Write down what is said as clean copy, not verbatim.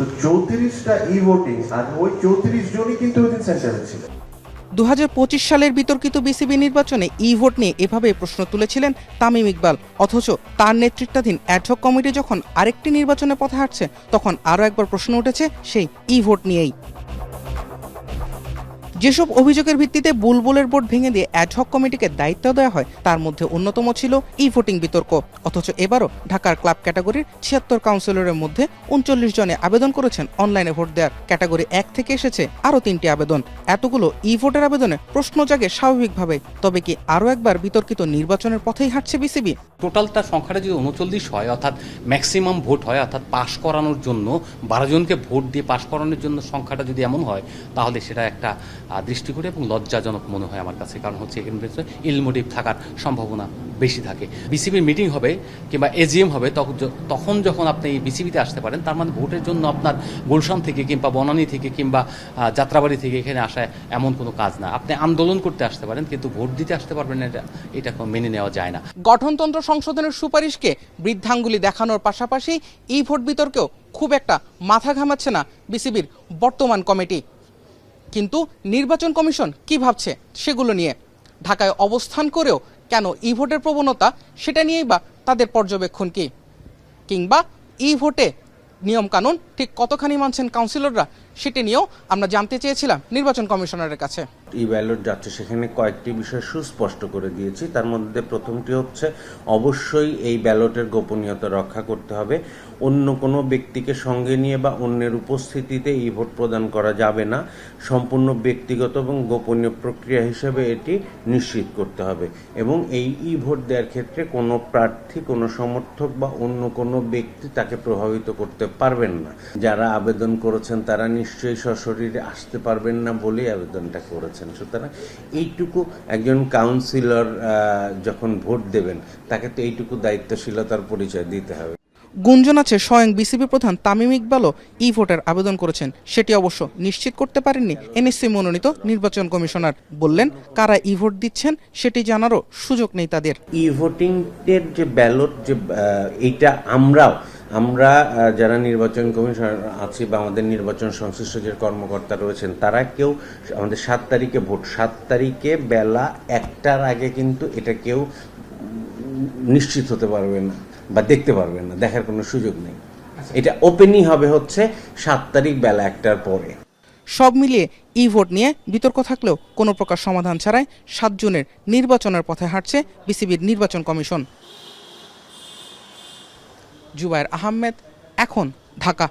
তো 34টা ই ভোটিং আর ওই 34 জনই কিন্তু ওই দিন সেন্টারে ছিল। 2025 সালের বিতর্কিত বিসিবি নির্বাচনে ই ভোট নিয়ে এভাবে প্রশ্ন তুলেছিলেন তামিম ইকবাল। অথচ তার নেতৃত্বাধীন অ্যাডহক কমিটি যখন আরেকটি নির্বাচনের পথে হাঁটছে, তখন আরও একবার প্রশ্ন উঠেছে সেই ই ভোট নিয়েই। যেসব অভিযোগের ভিত্তিতে বুলবুলের ভোট ভেঙে দিয়ে অ্যাডহক কমিটিকে দায়িত্ব দেওয়া হয়, তার মধ্যে অন্যতম ছিল ই ভোটিং বিতর্ক। অথচ এবারও ঢাকার ক্লাব ক্যাটাগরির 76 কাউন্সিলরের মধ্যে 39 জনে আবেদন করেছেন অনলাইনে ভোট দেওয়ার। ক্যাটাগরি 1 থেকে এসেছে আরও 3টি আবেদন। এতগুলো ই ভোটের আবেদনে প্রশ্ন জাগে স্বাভাবিকভাবে, তবে কি আরও একবার বিতর্কিত নির্বাচনের পথেই হাঁটছে বিসিবি? টোটালটা সংখ্যাটা যদি 39 হয়, অর্থাৎ ম্যাক্সিমাম ভোট হয়, অর্থাৎ পাশ করানোর জন্য 12 জনকে ভোট দিয়ে পাশ করানোর জন্য সংখ্যাটা যদি এমন হয়, তাহলে সেটা একটা দৃষ্টিকটু এবং লজ্জাজনক মনে হয় আমার কাছে। কারণ হচ্ছে এর ভিতরে ইলমোটিভ থাকার সম্ভাবনা বেশি থাকে। বিসিবির মিটিং হবে কিংবা এজিএম হবে, তখন যখন আপনি বিসিবিতে আসতে পারেন, তার মানে ভোটের জন্য আপনার গুলশান থেকে কিংবা বনানী থেকে কিংবা যাত্রাবাড়ি থেকে এখানে আসা এমন কোনো কাজ না। আপনি আন্দোলন করতে আসতে পারেন, কিন্তু ভোট দিতে আসতে পারবেন না, এটা মেনে নেওয়া যায় না। গঠনতন্ত্র সংশোধনের সুপারিশকে বৃদ্ধাঙ্গুলি দেখানোর পাশাপাশি ই ভোট বিতর্কেও খুব একটা মাথা ঘামাচ্ছে না বিসিবির বর্তমান কমিটি। কিন্তু নির্বাচন কমিশন কি ভাবছে সেগুলো নিয়ে, ঢাকায় অবস্থান করেও কেন ই ভোটের প্রবণতা, সেটা নিয়েই বা তাদের পর্যবেক্ষণ কি? কিংবা ই ভোটে নিয়মকানুন ঠিক কতখানি মানছেন কাউন্সিলররা, সেটা নিয়েও আমরা জানতে চেয়েছিলাম নির্বাচন কমিশনারের কাছে। ই ব্যালট যাচ্ছে, সেখানে কয়েকটি বিষয় সুস্পষ্ট করে দিয়েছি। তার মধ্যে প্রথমটি হচ্ছে অবশ্যই এই ব্যালটের গোপনীয়তা রক্ষা করতে হবে। অন্য কোনো ব্যক্তিকে সঙ্গে নিয়ে বা অন্যের উপস্থিতিতে ই ভোট প্রদান করা যাবে না। সম্পূর্ণ ব্যক্তিগত এবং গোপনীয় প্রক্রিয়া হিসেবে এটি নিশ্চিত করতে হবে। এবং এই ই ভোট দেওয়ার ক্ষেত্রে কোনো প্রার্থী, কোনো সমর্থক বা অন্য কোনো ব্যক্তি তাকে প্রভাবিত করতে পারবেন না। যারা আবেদন করেছেন তারা নিশ্চয়ই সশরীরে আসতে পারবেন না বলেই আবেদনটা করেছেন। সুতরাং এইটুকু একজন কাউন্সিলর যখন ভোট দেবেন, তাকে তো এইটুকু দায়িত্বশীলতার পরিচয় দিতে হবে। গুঞ্জন আছে স্বয়ং বিসিবি প্রধান তামিম ইকবালও ই ভোটের আবেদন করেছেন। সেটি অবশ্য নিশ্চিত করতে পারেননি এনএসসি মনোনীত নির্বাচন কমিশনার। বললেন, কারা ই ভোট দিচ্ছেন সেটি জানারও সুযোগ নেই তাদের। ই ভোটিং এর যে ব্যালট, যে এইটা আমরা যারা নির্বাচন কমিশনার আছি বা আমাদের নির্বাচন সংশ্লিষ্ট যে কর্মকর্তা রয়েছেন, তারা কেউ আমাদের 7 তারিখে ভোট, 7 তারিখে বেলা 1টার আগে কিন্তু এটা কেউ নিশ্চিত হতে পারবে না বা দেখতে পারবে না, দেখার কোনো সুযোগ নেই। এটা ওপেনই হবে হচ্ছে 7 তারিখ বেলা 1টার পরে। সব মিলিয়ে ই ভোট নিয়ে বিতর্ক থাকলেও কোনো প্রকার সমাধান ছাড়াই 7 জুনের নির্বাচনের পথে হাঁটছে বিসিবির নির্বাচন কমিশন। জুবায়ের আহমেদ, এখন, ঢাকা।